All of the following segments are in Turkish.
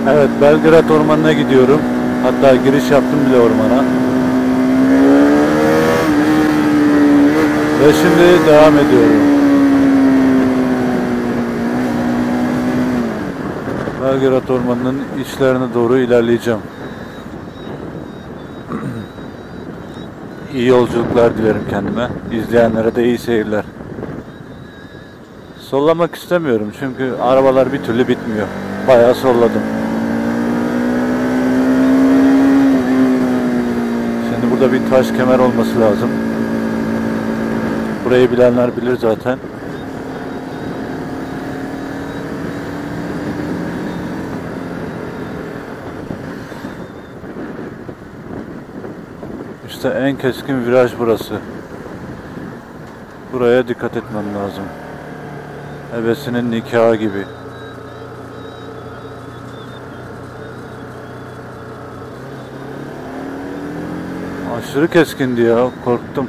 Evet, Belgrad Ormanı'na gidiyorum. Hatta giriş yaptım bile ormana. Ve şimdi devam ediyorum. Belgrad Ormanı'nın içlerine doğru ilerleyeceğim. İyi yolculuklar dilerim kendime. İzleyenlere de iyi seyirler. Sollamak istemiyorum çünkü arabalar bir türlü bitmiyor. Bayağı solladım. Şimdi burada bir taş kemer olması lazım. Burayı bilenler bilir zaten. İşte en keskin viraj burası. Buraya dikkat etmem lazım. Ebesinin nikahı gibi. Aşırı keskindi ya, korktum.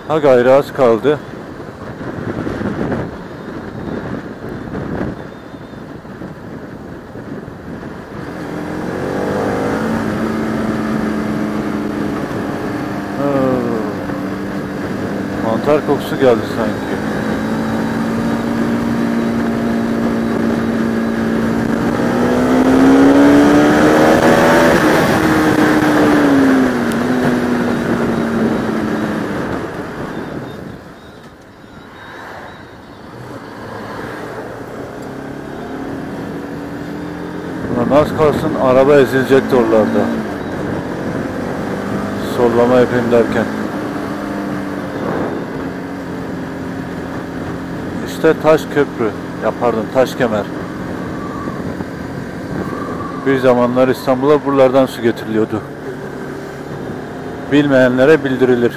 Ha gayrı az kaldı. Mantar kokusu geldi sanki. Ulan az kalsın araba ezilecekti oralarda. Sollama yapayım derken. İşte taş köprü. Ya pardon, taş kemer. Bir zamanlar İstanbul'a buralardan su getiriliyordu. Bilmeyenlere bildirilir.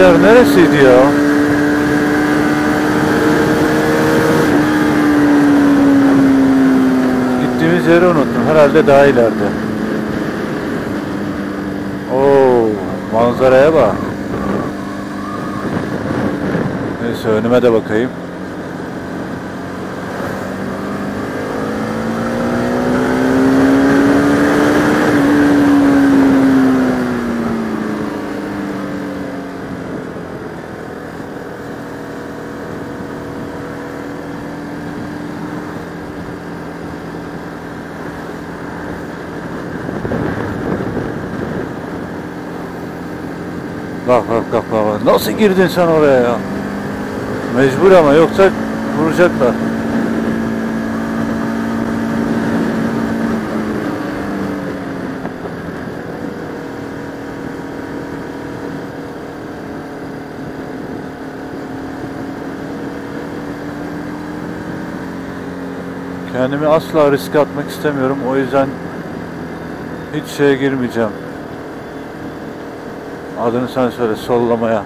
Yer neresiydi ya? Gittiğimiz yeri unuttum. Herhalde daha ileride. Oo, manzaraya bak. Neyse önüme de bakayım. Bak bak bak bak. Nasıl girdin sen oraya ya? Mecbur ama yoksa vuracaklar. Kendimi asla riske atmak istemiyorum. O yüzden hiç şeye girmeyeceğim. Adını sen söyle, sollamaya.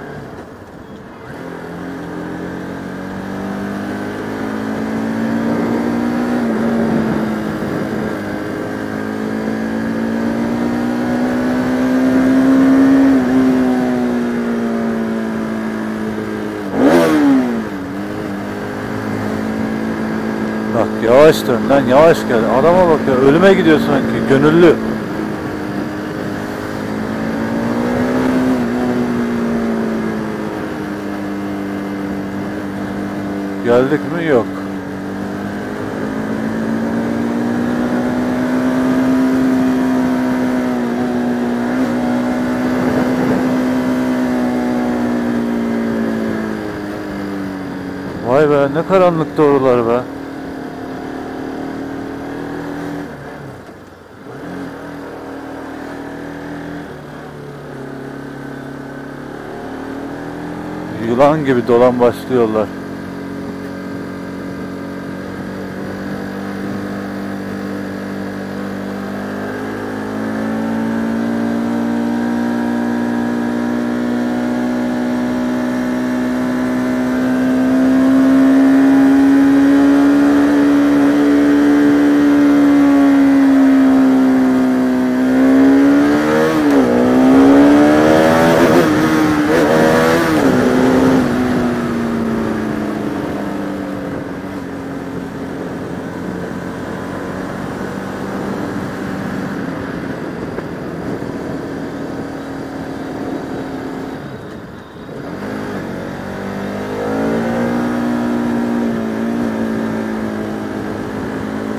Bak yavaş dön lan, yavaş gel. Adama bak ya, ölüme gidiyor sanki, gönüllü. Geldik mi? Yok. Vay be, ne karanlık doğrular be. Yılan gibi dolan başlıyorlar.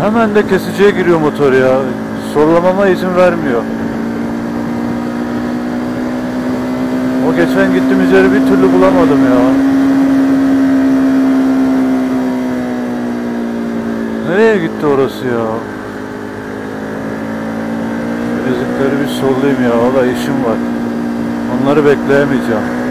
Hemen de kesiciye giriyor motor ya. Sollamama izin vermiyor. O geçen gittiğimiz yeri bir türlü bulamadım ya. Nereye gitti orası ya? Bilezikleri bir sollayayım ya. Valla işim var. Onları bekleyemeyeceğim.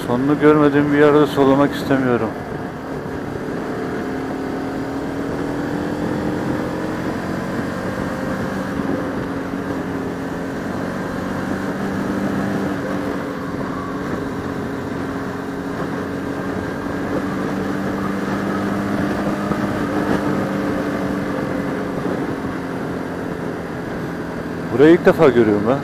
Sonunu görmediğim bir yerde solamak istemiyorum. Burayı ilk defa görüyorum ha.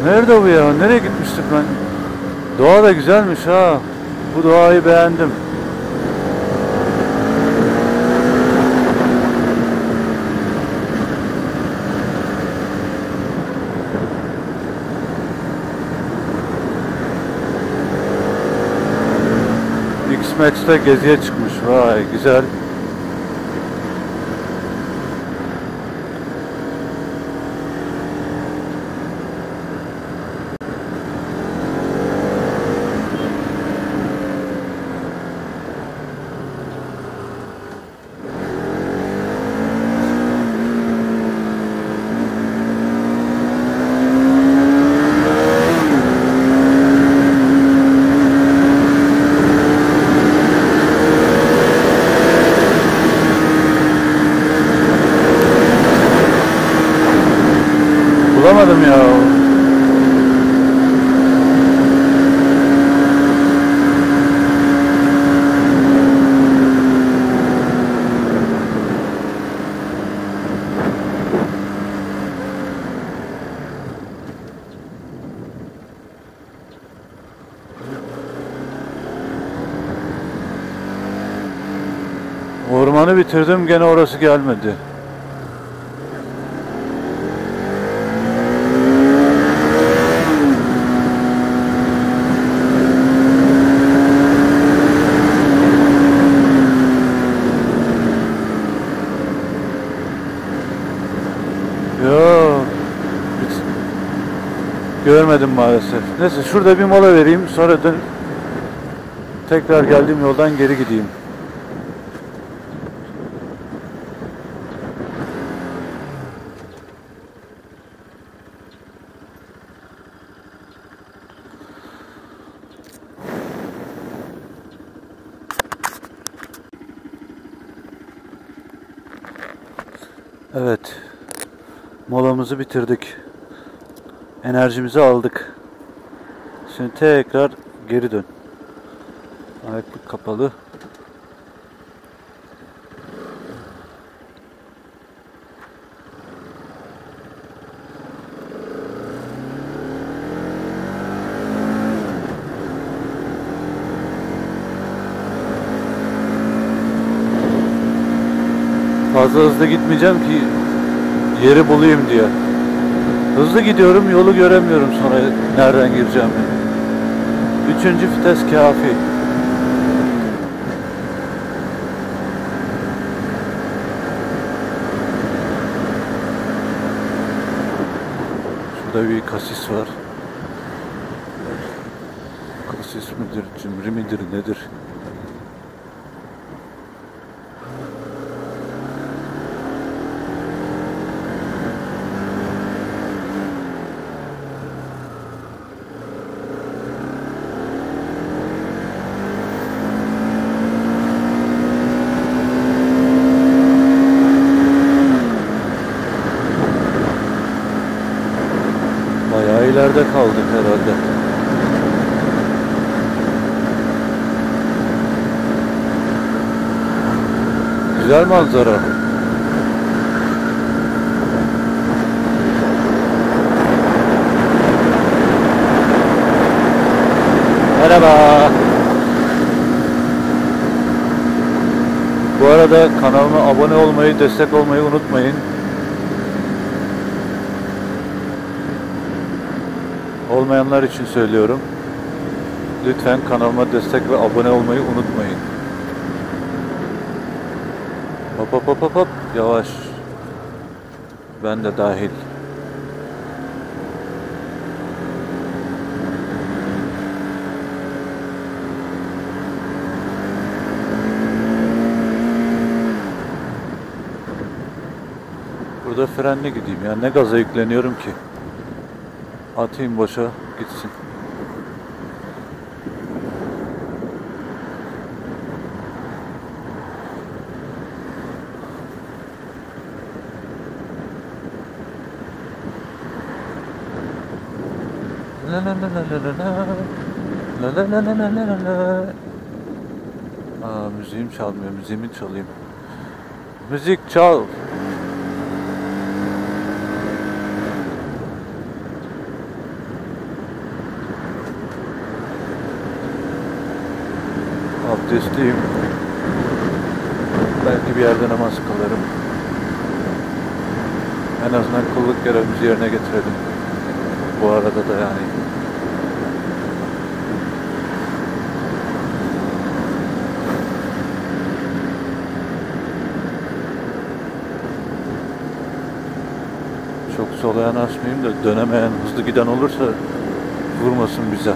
Nerede bu ya? Nereye gitmiştik ben? Doğa da güzelmiş ha. Bu doğayı beğendim. X-Max'te geziye çıkmış. Vay güzel. Bulamadım ya. Ormanı bitirdim, gene orası gelmedi. Yok. Görmedim maalesef. Neyse şurada bir mola vereyim, sonra tekrar geldiğim yoldan geri gideyim. Evet. Molamızı bitirdik. Enerjimizi aldık. Şimdi tekrar geri dön. Ayaklık kapalı. Fazla hızlı gitmeyeceğim ki yeri bulayım diye. Hızlı gidiyorum, yolu göremiyorum sonra nereden gireceğimi. 3. vites kafi. Şurada bir kasis var. Kasis midir, cimri midir, nedir? Bayağı ileride kaldık herhalde. Güzel manzara. Merhaba. Bu arada kanalıma abone olmayı, destek olmayı unutmayın. Olmayanlar için söylüyorum. Lütfen kanalıma destek ve abone olmayı unutmayın. Hop hop hop hop hop. Yavaş. Ben de dahil. Burada frenle gideyim ya. Ne gaza yükleniyorum ki. Atayım boşa gitsin. La la la la la la la la la la la la. Aa, müziğim çalmıyor. Müziğimi çalayım. Müzik çal. Abdestliyim. Belki bir yerde namaz kılarım. En azından kulluk görevimizi yerine getirelim. Bu arada da yani. Çok sola yanaşmayayım da dönemeyen, hızlı giden olursa vurmasın bize.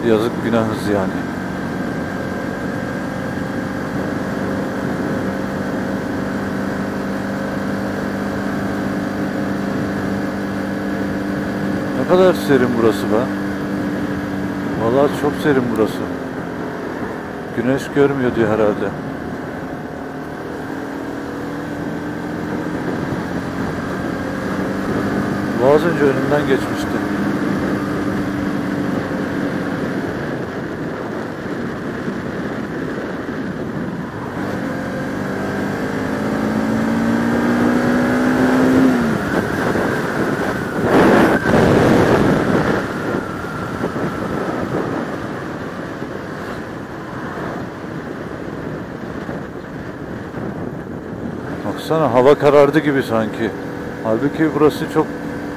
Yazık, günahız yani. Ne kadar serin burası be. Vallahi çok serin burası. Güneş görmüyor diyor herhalde. Az önce önünden geçmişti. Baksana, hava karardı gibi sanki. Halbuki burası çok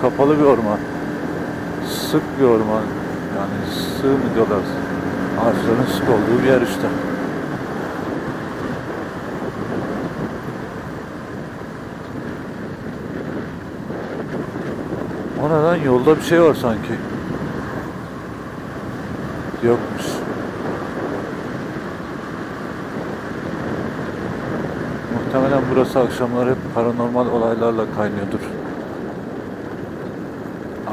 kapalı bir orman. Sık bir orman. Yani sığ mı diyorlar? Ağaçların sık olduğu bir yer işte. O neden? Yolda bir şey var sanki. Yokmuş. Muhtemelen burası akşamlar hep paranormal olaylarla kaynıyordur.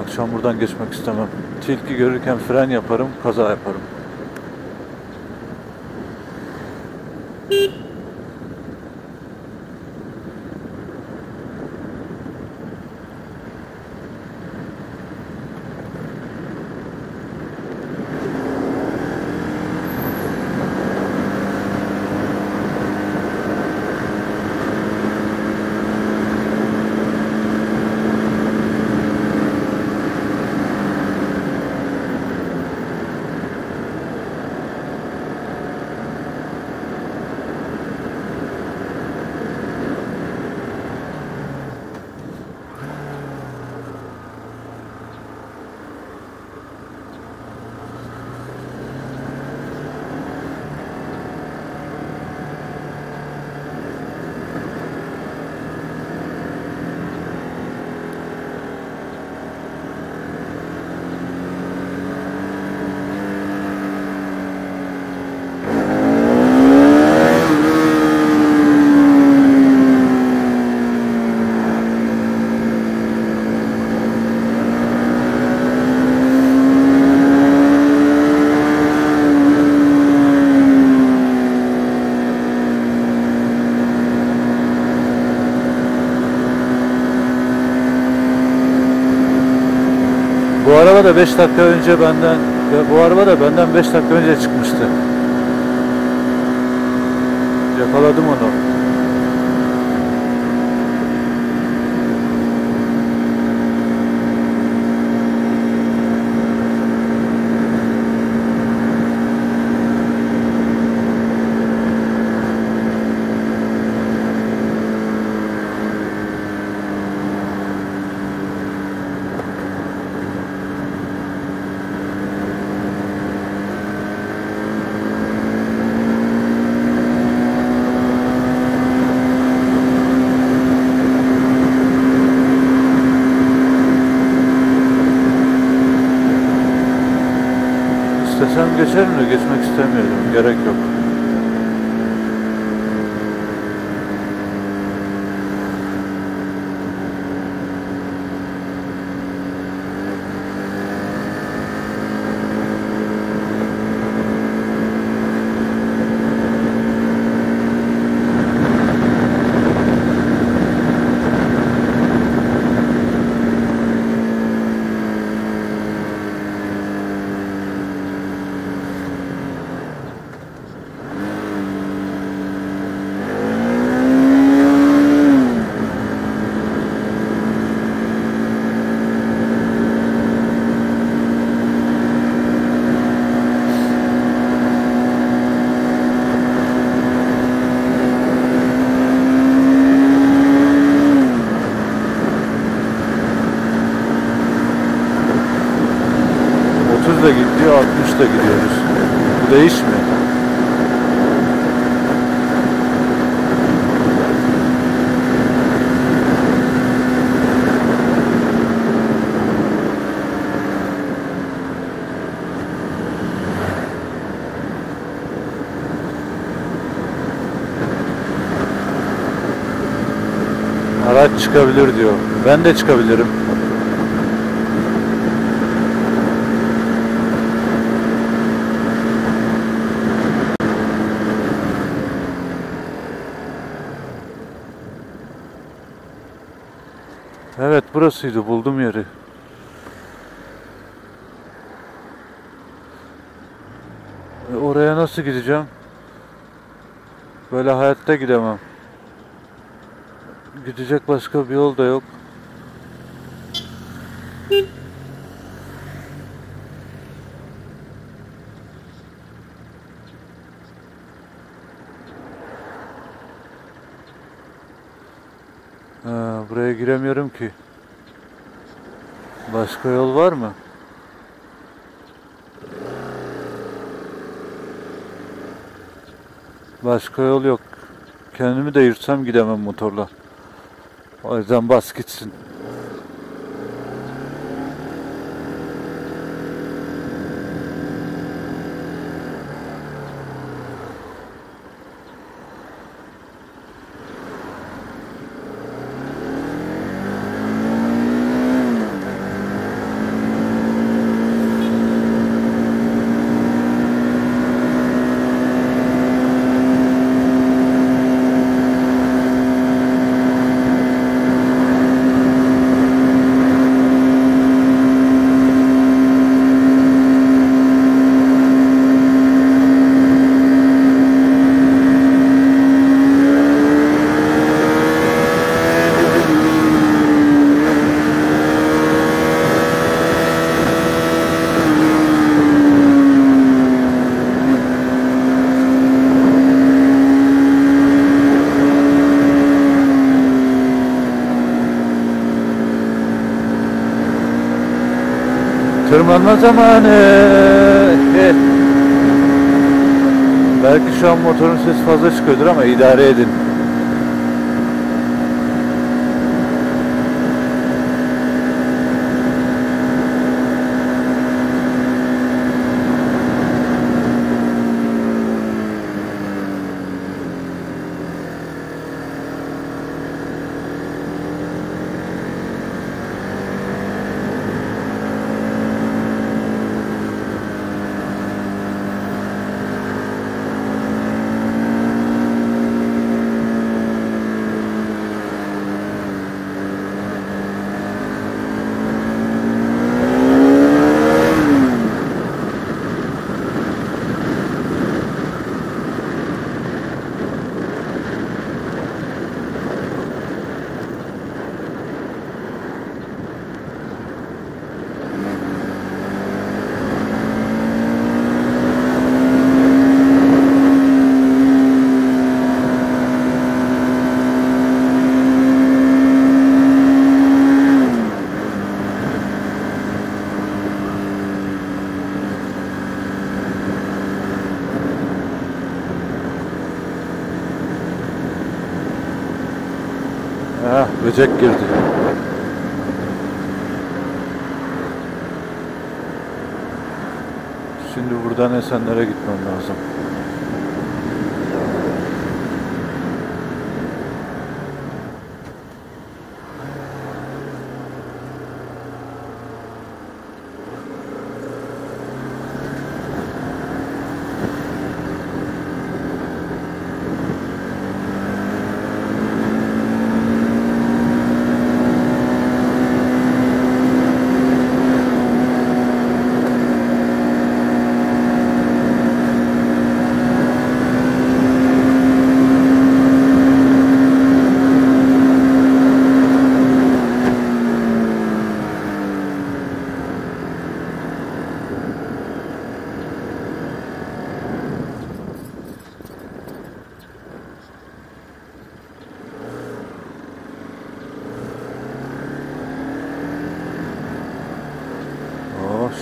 Akşam buradan geçmek istemem. Tilki görürken fren yaparım, kaza yaparım. da 5 dakika önce benden, bu araba da benden 5 dakika önce çıkmıştı. Yakaladım onu. İstesem geçerim de geçmek istemiyorum. Gerek yok. Da gidiyor, 60 da gidiyoruz. Bu değiş mi? Araç çıkabilir diyor. Ben de çıkabilirim. Evet, burasıydı. Buldum yeri. Oraya nasıl gideceğim? Böyle hayatta gidemem. Gidecek başka bir yol da yok. Buraya giremiyorum ki. Başka yol var mı? Başka yol yok. Kendimi de yırtsam gidemem motorla. O yüzden bas gitsin. Tırmanma zamanı. Belki şu an motorun sesi fazla çıkıyordur ama idare edin. Böcek girdi. Şimdi buradan Esenler'e gitmem lazım.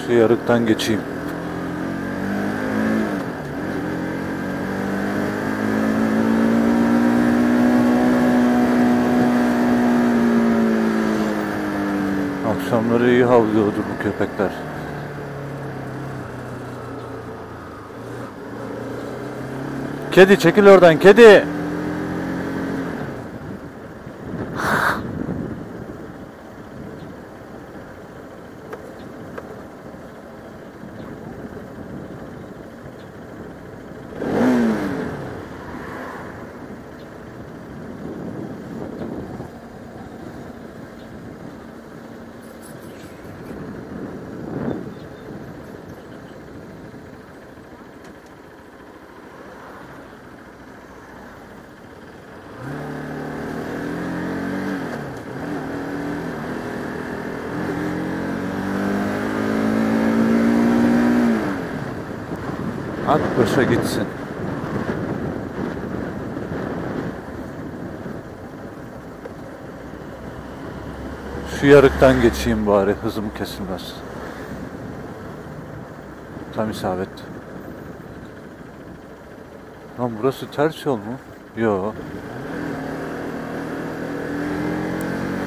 Şu yarıktan geçeyim. Akşamları iyi havlıyordu bu köpekler. Kedi çekil oradan, kedi. At başa gitsin. Şu yarıktan geçeyim bari, hızım kesilmez. Tam isabet. Lan burası ters yol mu? Yo.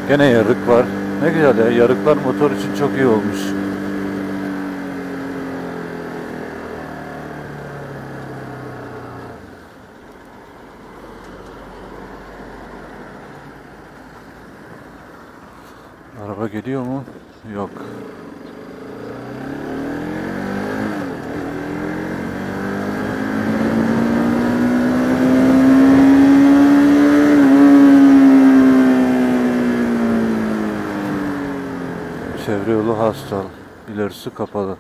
Gene yarık var. Ne güzel ya, yarıklar motor için çok iyi olmuş. Araba geliyor mu? Yok. Çevre yolu hasta. İlerisi kapalı.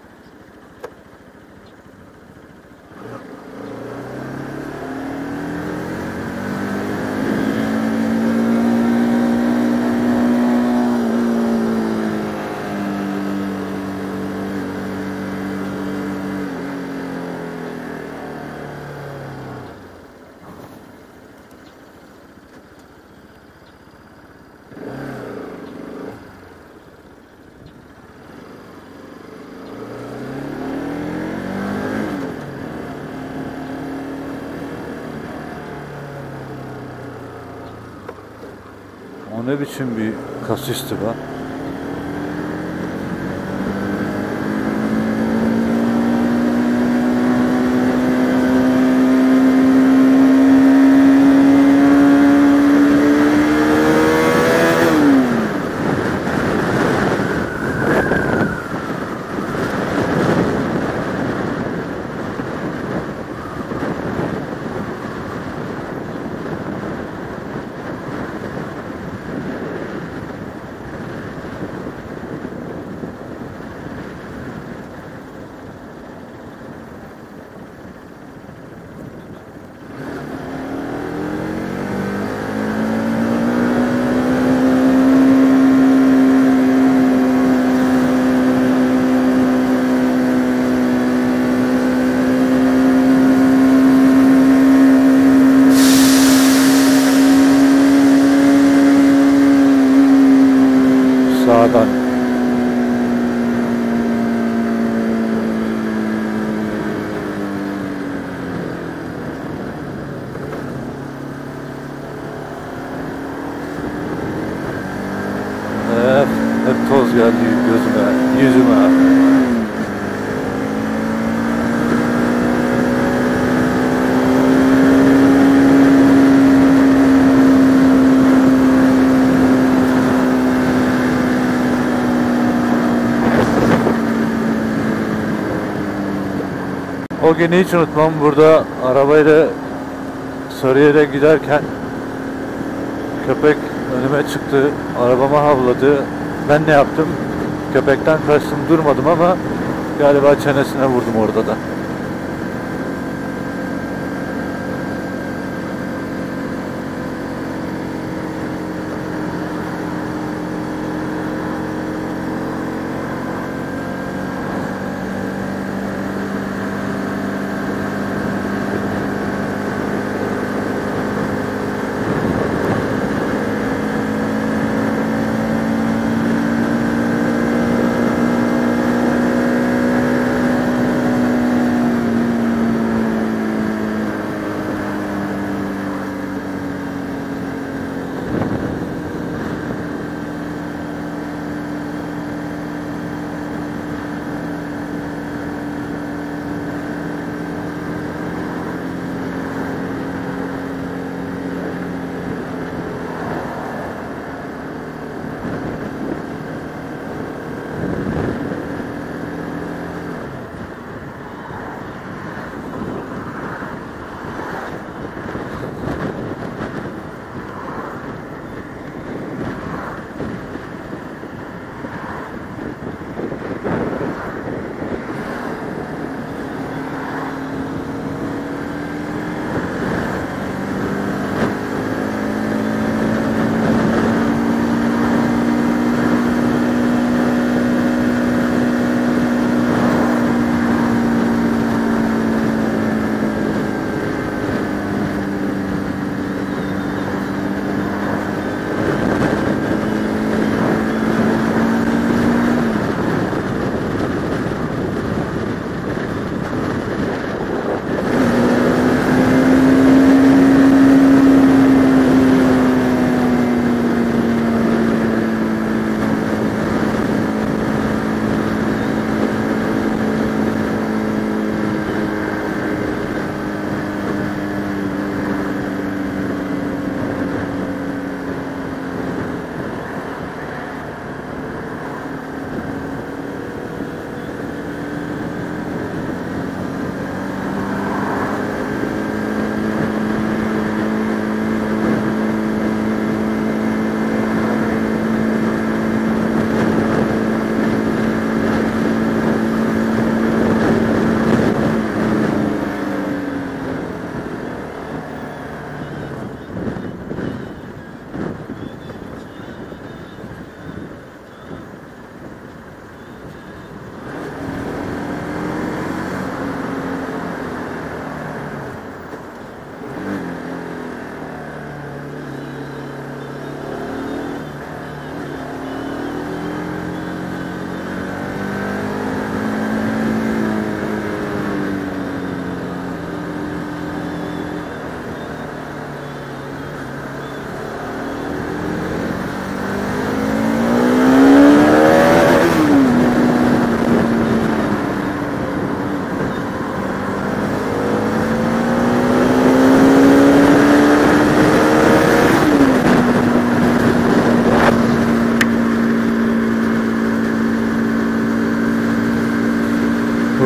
O ne biçim bir kasisti be? O günü hiç unutmam. Burada arabayla Sarıyer'e giderken köpek önüme çıktı. Arabama havladı. Ben ne yaptım? Köpekten kaçtım, durmadım ama galiba çenesine vurdum orada da.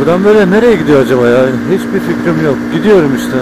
Buradan böyle nereye gidiyor acaba ya? Hiçbir fikrim yok. Gidiyorum işte.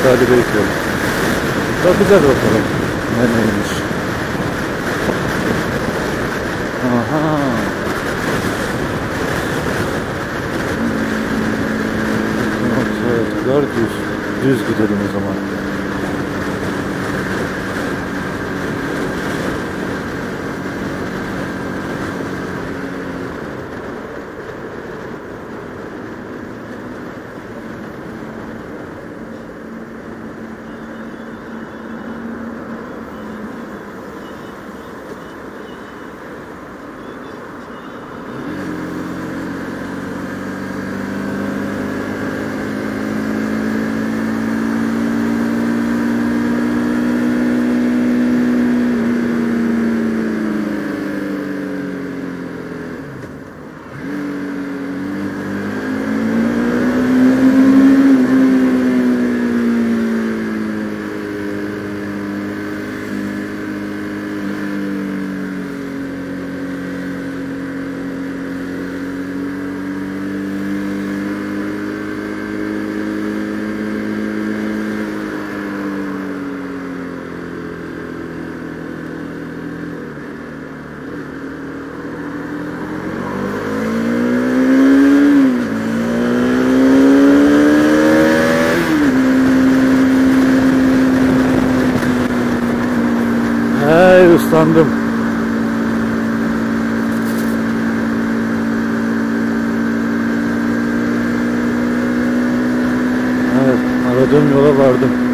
Ali Beyköy. Bakacağız bakalım ne neymiş. Aha. Kadar düz gidelim o zaman. Islandım. Evet, aradığım yola vardım.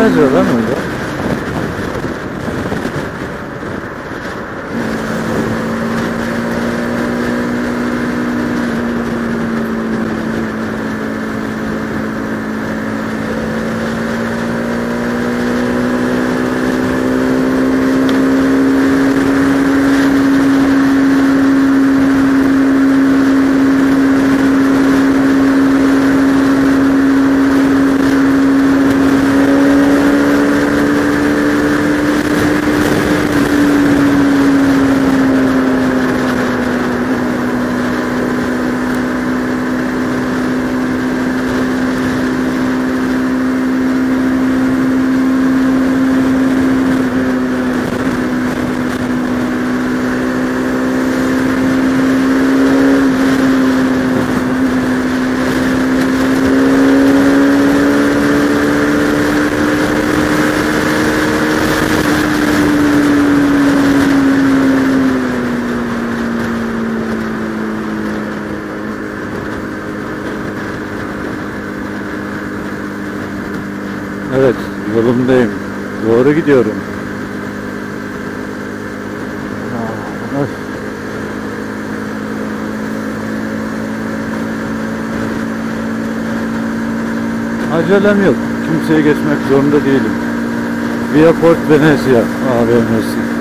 yazıyor lan öyle? yolundayım. Doğru gidiyorum. Ay. Acelem yok. Kimseye geçmek zorunda değilim. Via Port Venezia AVM'si.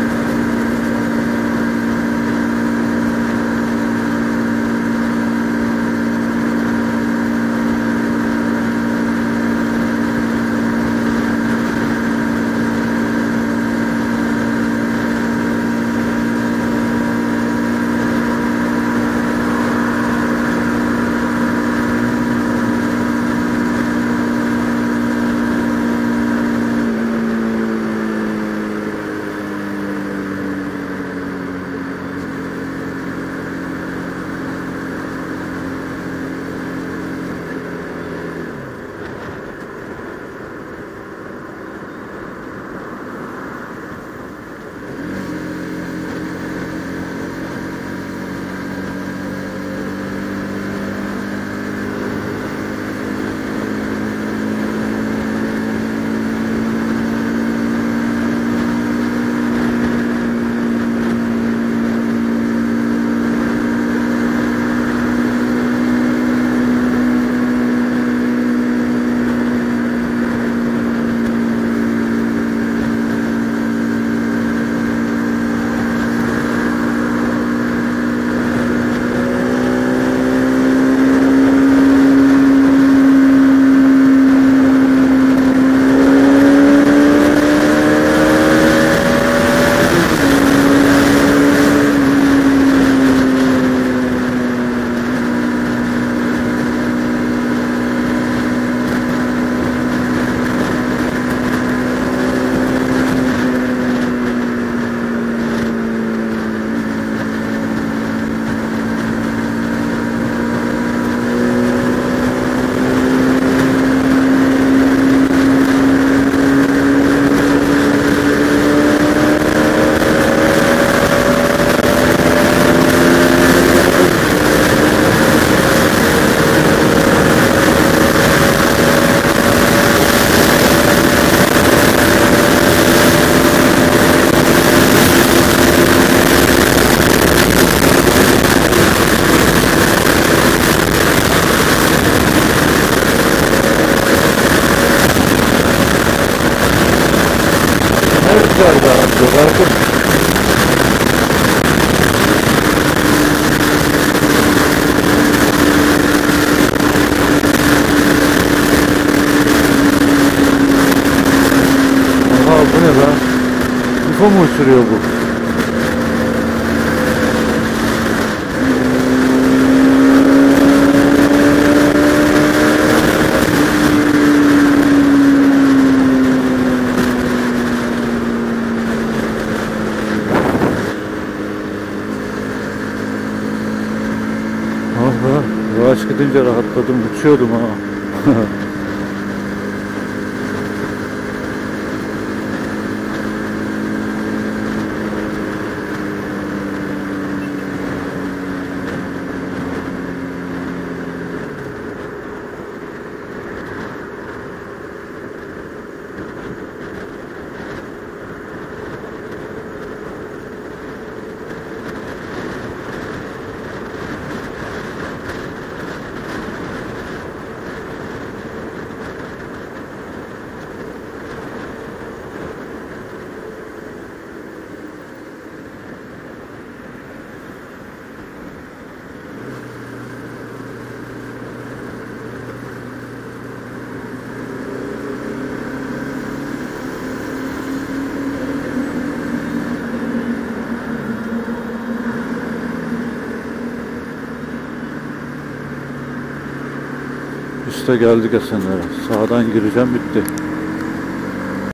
Bu ne lan? UFO mu uçuruyor bu? Allah, yavaş gidince rahatladım, uçuyordum ha. İşte geldik Esenler'e. Sağdan gireceğim, bitti.